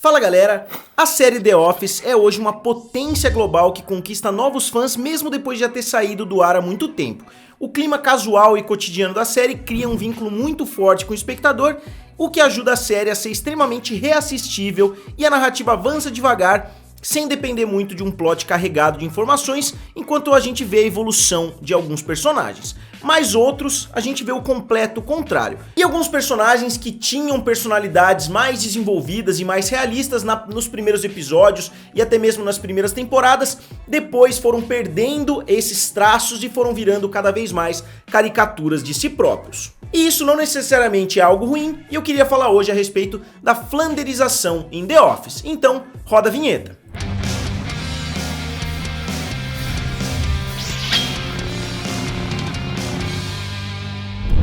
Fala galera, a série The Office é hoje uma potência global que conquista novos fãs mesmo depois de já ter saído do ar há muito tempo. O clima casual e cotidiano da série cria um vínculo muito forte com o espectador, o que ajuda a série a ser extremamente reassistível e a narrativa avança devagar, sem depender muito de um plot carregado de informações, enquanto a gente vê a evolução de alguns personagens. Mas outros, a gente vê o completo contrário. E alguns personagens que tinham personalidades mais desenvolvidas e mais realistas nos primeiros episódios e até mesmo nas primeiras temporadas, depois foram perdendo esses traços e foram virando cada vez mais caricaturas de si próprios. E isso não necessariamente é algo ruim, e eu queria falar hoje a respeito da flanderização em The Office. Então, roda a vinheta.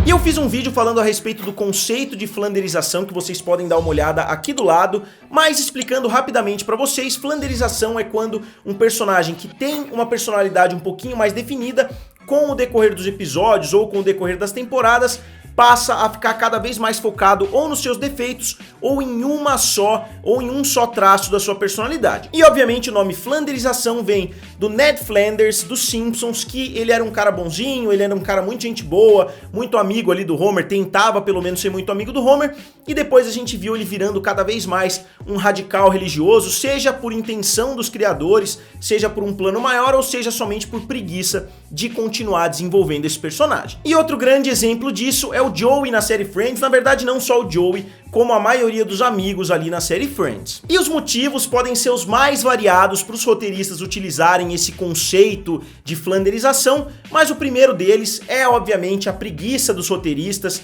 E eu fiz um vídeo falando a respeito do conceito de flanderização, que vocês podem dar uma olhada aqui do lado, mas explicando rapidamente pra vocês, flanderização é quando um personagem que tem uma personalidade um pouquinho mais definida, com o decorrer dos episódios ou com o decorrer das temporadas, passa a ficar cada vez mais focado ou nos seus defeitos ou em um só traço da sua personalidade. E obviamente o nome flanderização vem do Ned Flanders dos Simpsons, que ele era um cara bonzinho, ele era um cara muito gente boa, muito amigo ali do Homer, tentava pelo menos ser muito amigo do Homer, e depois a gente viu ele virando cada vez mais um radical religioso, seja por intenção dos criadores, seja por um plano maior ou seja somente por preguiça de continuar desenvolvendo esse personagem. E outro grande exemplo disso é o Joey na série Friends, na verdade não só o Joey, como a maioria dos amigos ali na série Friends. E os motivos podem ser os mais variados para os roteiristas utilizarem esse conceito de flanderização, mas o primeiro deles é obviamente a preguiça dos roteiristas,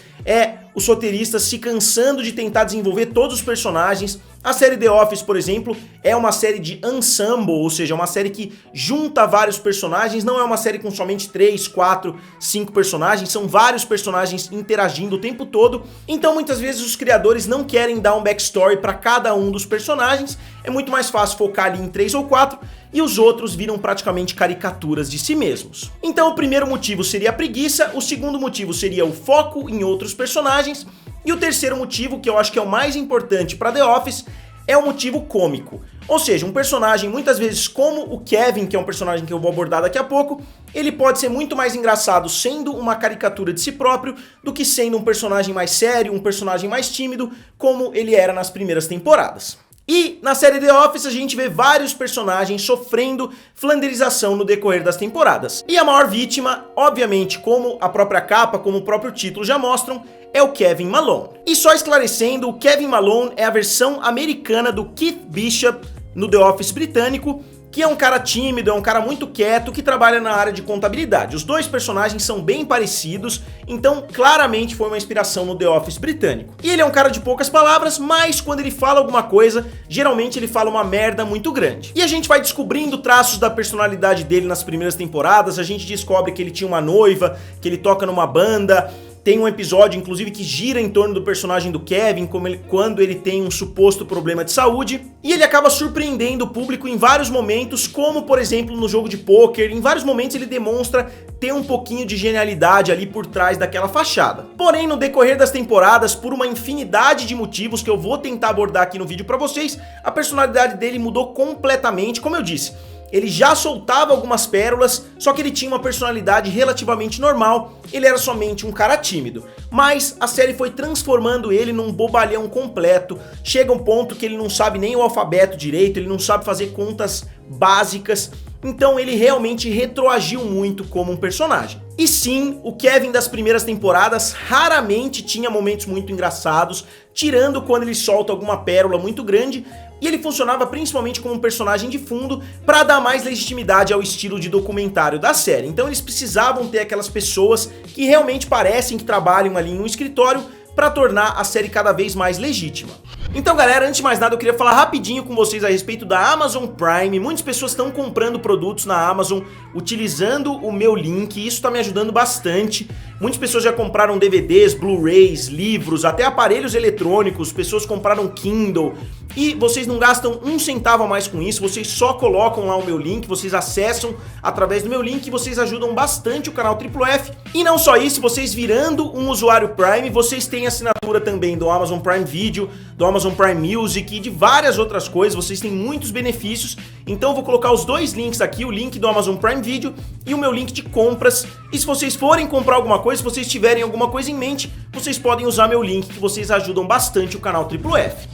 os roteiristas se cansando de tentar desenvolver todos os personagens. A série The Office, por exemplo, é uma série de ensemble, ou seja, uma série que junta vários personagens, não é uma série com somente 3, 4, 5 personagens, são vários personagens interagindo o tempo todo, então muitas vezes os criadores não querem dar um backstory para cada um dos personagens, é muito mais fácil focar ali em 3 ou 4, e os outros viram praticamente caricaturas de si mesmos. Então o primeiro motivo seria a preguiça, o segundo motivo seria o foco em outros personagens, e o terceiro motivo, que eu acho que é o mais importante para The Office, é o motivo cômico. Ou seja, um personagem muitas vezes como o Kevin, que é um personagem que eu vou abordar daqui a pouco, ele pode ser muito mais engraçado sendo uma caricatura de si próprio do que sendo um personagem mais sério, um personagem mais tímido, como ele era nas primeiras temporadas. E na série The Office a gente vê vários personagens sofrendo flanderização no decorrer das temporadas. E a maior vítima, obviamente, como a própria capa, como o próprio título já mostram, é o Kevin Malone. E só esclarecendo, o Kevin Malone é a versão americana do Keith Bishop no The Office britânico, que é um cara tímido, é um cara muito quieto, que trabalha na área de contabilidade. Os dois personagens são bem parecidos, então claramente foi uma inspiração no The Office britânico. E ele é um cara de poucas palavras, mas quando ele fala alguma coisa, geralmente ele fala uma merda muito grande. E a gente vai descobrindo traços da personalidade dele nas primeiras temporadas, a gente descobre que ele tinha uma noiva, que ele toca numa banda. Tem um episódio, inclusive, que gira em torno do personagem do Kevin, quando ele tem um suposto problema de saúde. E ele acaba surpreendendo o público em vários momentos, como, por exemplo, no jogo de pôquer. Em vários momentos ele demonstra ter um pouquinho de genialidade ali por trás daquela fachada. Porém, no decorrer das temporadas, por uma infinidade de motivos que eu vou tentar abordar aqui no vídeo pra vocês, a personalidade dele mudou completamente, como eu disse. Ele já soltava algumas pérolas, só que ele tinha uma personalidade relativamente normal, ele era somente um cara tímido. Mas a série foi transformando ele num bobalhão completo, chega um ponto que ele não sabe nem o alfabeto direito, ele não sabe fazer contas básicas, então ele realmente retroagiu muito como um personagem. E sim, o Kevin das primeiras temporadas raramente tinha momentos muito engraçados, tirando quando ele solta alguma pérola muito grande, e ele funcionava principalmente como um personagem de fundo para dar mais legitimidade ao estilo de documentário da série. Então eles precisavam ter aquelas pessoas que realmente parecem que trabalham ali em um escritório para tornar a série cada vez mais legítima. Então galera, antes de mais nada eu queria falar rapidinho com vocês a respeito da Amazon Prime. Muitas pessoas estão comprando produtos na Amazon utilizando o meu link e isso está me ajudando bastante. Muitas pessoas já compraram DVDs, Blu-rays, livros, até aparelhos eletrônicos, pessoas compraram Kindle. E vocês não gastam um centavo a mais com isso, vocês só colocam lá o meu link, vocês acessam através do meu link e vocês ajudam bastante o canal Triplo F. E não só isso, vocês virando um usuário Prime, vocês têm assinatura também do Amazon Prime Video, do Amazon Prime Music e de várias outras coisas, vocês têm muitos benefícios. Então eu vou colocar os dois links aqui, o link do Amazon Prime Video e o meu link de compras. E se vocês forem comprar alguma coisa, se vocês tiverem alguma coisa em mente, vocês podem usar meu link que vocês ajudam bastante o canal Triplo F.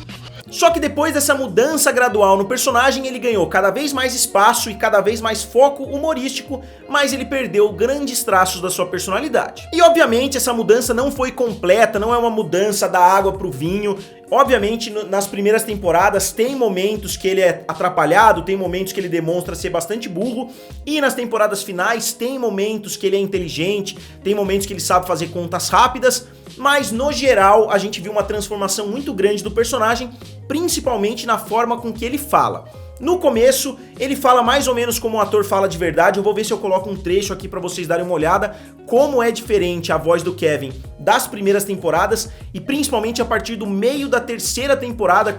Só que depois dessa mudança gradual no personagem, ele ganhou cada vez mais espaço e cada vez mais foco humorístico, mas ele perdeu grandes traços da sua personalidade. E obviamente essa mudança não foi completa, não é uma mudança da água pro vinho. Obviamente nas primeiras temporadas tem momentos que ele é atrapalhado, tem momentos que ele demonstra ser bastante burro, e nas temporadas finais tem momentos que ele é inteligente, tem momentos que ele sabe fazer contas rápidas, mas no geral a gente viu uma transformação muito grande do personagem, principalmente na forma com que ele fala. No começo, ele fala mais ou menos como um ator fala de verdade. Eu vou ver se eu coloco um trecho aqui pra vocês darem uma olhada como é diferente a voz do Kevin das primeiras temporadas e principalmente a partir do meio da terceira temporada,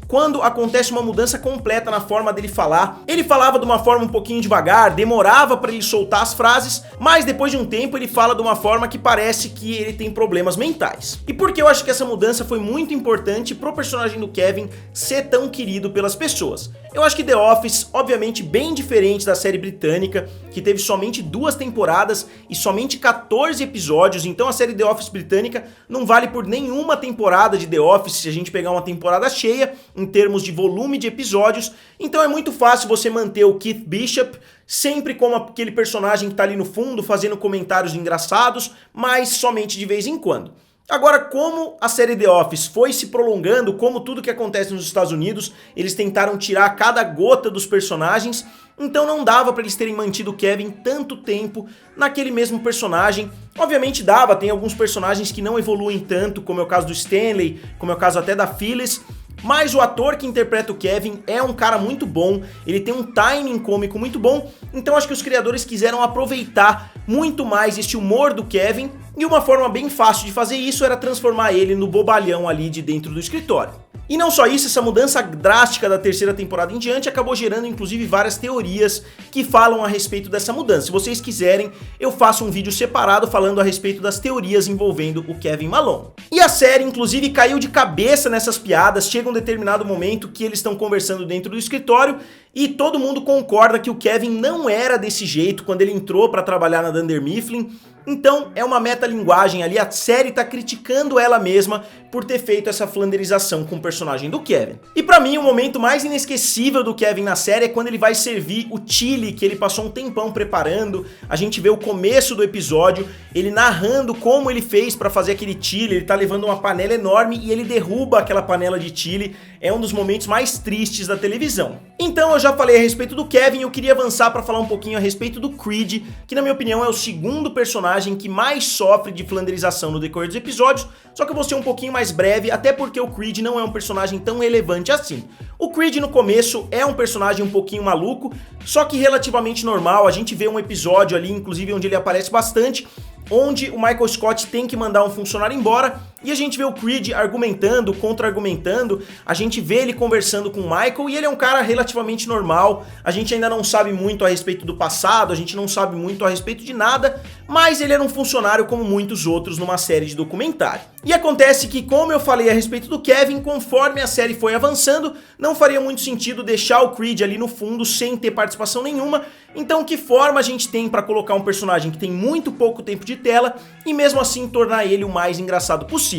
quando acontece uma mudança completa na forma dele falar. Ele falava de uma forma um pouquinho devagar, demorava pra ele soltar as frases, mas depois de um tempo ele fala de uma forma que parece que ele tem problemas mentais. E por que eu acho que essa mudança foi muito importante pro personagem do Kevin ser tão querido pelas pessoas? Eu acho que The Office, obviamente bem diferente da série britânica, que teve somente 2 temporadas e somente 14 episódios, então a série The Office britânica não vale por nenhuma temporada de The Office se a gente pegar uma temporada cheia, em termos de volume de episódios, então é muito fácil você manter o Keith Bishop sempre como aquele personagem que tá ali no fundo, fazendo comentários engraçados, mas somente de vez em quando. Agora, como a série The Office foi se prolongando, como tudo que acontece nos Estados Unidos, eles tentaram tirar cada gota dos personagens, então não dava pra eles terem mantido o Kevin tanto tempo naquele mesmo personagem. Obviamente dava, tem alguns personagens que não evoluem tanto, como é o caso do Stanley, como é o caso até da Phyllis, mas o ator que interpreta o Kevin é um cara muito bom, ele tem um timing cômico muito bom, então acho que os criadores quiseram aproveitar muito mais este humor do Kevin, e uma forma bem fácil de fazer isso era transformar ele no bobalhão ali de dentro do escritório. E não só isso, essa mudança drástica da terceira temporada em diante acabou gerando inclusive várias teorias que falam a respeito dessa mudança. Se vocês quiserem, eu faço um vídeo separado falando a respeito das teorias envolvendo o Kevin Malone. E a série inclusive caiu de cabeça nessas piadas, chega um determinado momento que eles estão conversando dentro do escritório e todo mundo concorda que o Kevin não era desse jeito quando ele entrou para trabalhar na Dunder Mifflin. Então é uma metalinguagem ali, a série tá criticando ela mesma por ter feito essa flanderização com o personagem do Kevin. E pra mim o momento mais inesquecível do Kevin na série é quando ele vai servir o chili que ele passou um tempão preparando. A gente vê o começo do episódio, ele narrando como ele fez pra fazer aquele chili, ele tá levando uma panela enorme e ele derruba aquela panela de chili. É um dos momentos mais tristes da televisão. Então eu já falei a respeito do Kevin, eu queria avançar pra falar um pouquinho a respeito do Creed, que na minha opinião é o segundo personagem que mais sofre de flanderização no decorrer dos episódios, só que eu vou ser um pouquinho mais breve, até porque o Creed não é um personagem tão relevante assim. O Creed no começo é um personagem um pouquinho maluco, só que relativamente normal. A gente vê um episódio ali, inclusive onde ele aparece bastante, onde o Michael Scott tem que mandar um funcionário embora, e a gente vê o Creed argumentando, contra-argumentando, a gente vê ele conversando com o Michael, e ele é um cara relativamente normal, a gente ainda não sabe muito a respeito do passado, a gente não sabe muito a respeito de nada, mas ele era um funcionário como muitos outros numa série de documentário. E acontece que, como eu falei a respeito do Kevin, conforme a série foi avançando, não faria muito sentido deixar o Creed ali no fundo sem ter participação nenhuma, então que forma a gente tem para colocar um personagem que tem muito pouco tempo de tela e mesmo assim tornar ele o mais engraçado possível?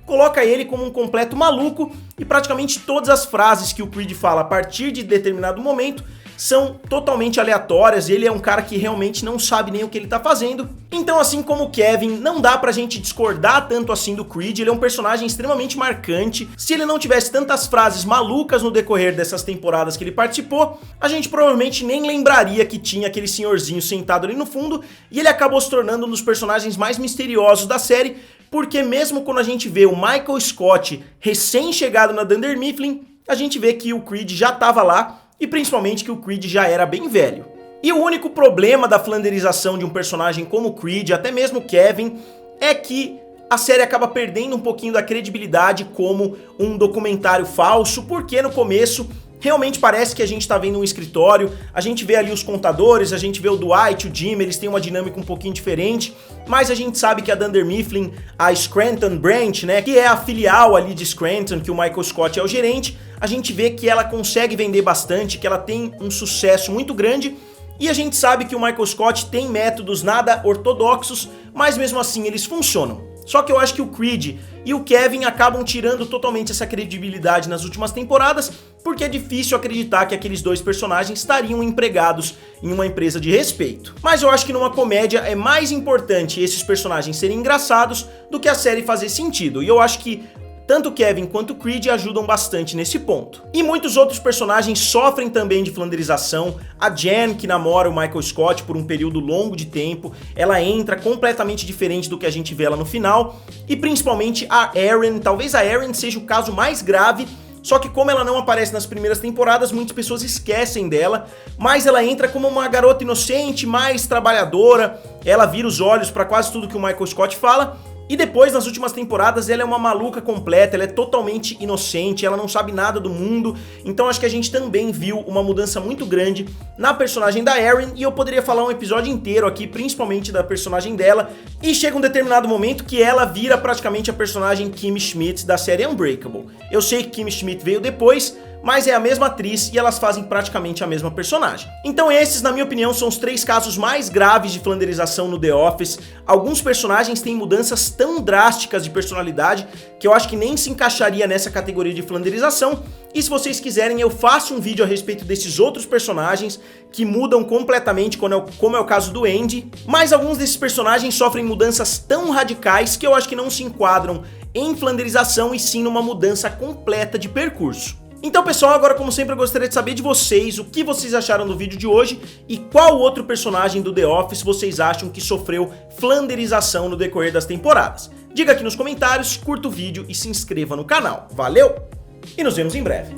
Coloca ele como um completo maluco e praticamente todas as frases que o Creed fala a partir de determinado momento são totalmente aleatórias, ele é um cara que realmente não sabe nem o que ele tá fazendo. Então, assim como o Kevin, não dá pra gente discordar tanto assim do Creed, ele é um personagem extremamente marcante. Se ele não tivesse tantas frases malucas no decorrer dessas temporadas que ele participou, a gente provavelmente nem lembraria que tinha aquele senhorzinho sentado ali no fundo, e ele acabou se tornando um dos personagens mais misteriosos da série, porque mesmo quando a gente vê o Michael Scott recém-chegado na Dunder Mifflin, a gente vê que o Creed já tava lá, e principalmente que o Creed já era bem velho. E o único problema da flanderização de um personagem como o Creed, até mesmo o Kevin, é que a série acaba perdendo um pouquinho da credibilidade como um documentário falso, porque no começo realmente parece que a gente tá vendo um escritório, a gente vê ali os contadores, a gente vê o Dwight, o Jim, eles têm uma dinâmica um pouquinho diferente, mas a gente sabe que a Dunder Mifflin, a Scranton Branch, né, que é a filial ali de Scranton, que o Michael Scott é o gerente, a gente vê que ela consegue vender bastante, que ela tem um sucesso muito grande, e a gente sabe que o Michael Scott tem métodos nada ortodoxos, mas mesmo assim eles funcionam. Só que eu acho que o Creed e o Kevin acabam tirando totalmente essa credibilidade nas últimas temporadas, porque é difícil acreditar que aqueles dois personagens estariam empregados em uma empresa de respeito. Mas eu acho que numa comédia é mais importante esses personagens serem engraçados do que a série fazer sentido, e eu acho que tanto o Kevin quanto o Creed ajudam bastante nesse ponto. E muitos outros personagens sofrem também de flanderização. A Jen, que namora o Michael Scott por um período longo de tempo, ela entra completamente diferente do que a gente vê ela no final. E principalmente a Erin, talvez a Erin seja o caso mais grave, só que como ela não aparece nas primeiras temporadas, muitas pessoas esquecem dela, mas ela entra como uma garota inocente, mais trabalhadora, ela vira os olhos para quase tudo que o Michael Scott fala. E depois, nas últimas temporadas, ela é uma maluca completa, ela é totalmente inocente, ela não sabe nada do mundo, então acho que a gente também viu uma mudança muito grande na personagem da Erin, e eu poderia falar um episódio inteiro aqui, principalmente da personagem dela, e chega um determinado momento que ela vira praticamente a personagem Kimmy Schmidt da série Unbreakable. Eu sei que Kimmy Schmidt veio depois, mas é a mesma atriz e elas fazem praticamente a mesma personagem. Então esses, na minha opinião, são os 3 casos mais graves de flanderização no The Office. Alguns personagens têm mudanças tão drásticas de personalidade que eu acho que nem se encaixaria nessa categoria de flanderização. E se vocês quiserem, eu faço um vídeo a respeito desses outros personagens que mudam completamente, como é o caso do Andy. Mas alguns desses personagens sofrem mudanças tão radicais que eu acho que não se enquadram em flanderização e sim numa mudança completa de percurso. Então pessoal, agora como sempre eu gostaria de saber de vocês o que vocês acharam do vídeo de hoje e qual outro personagem do The Office vocês acham que sofreu flanderização no decorrer das temporadas. Diga aqui nos comentários, curta o vídeo e se inscreva no canal. Valeu e nos vemos em breve.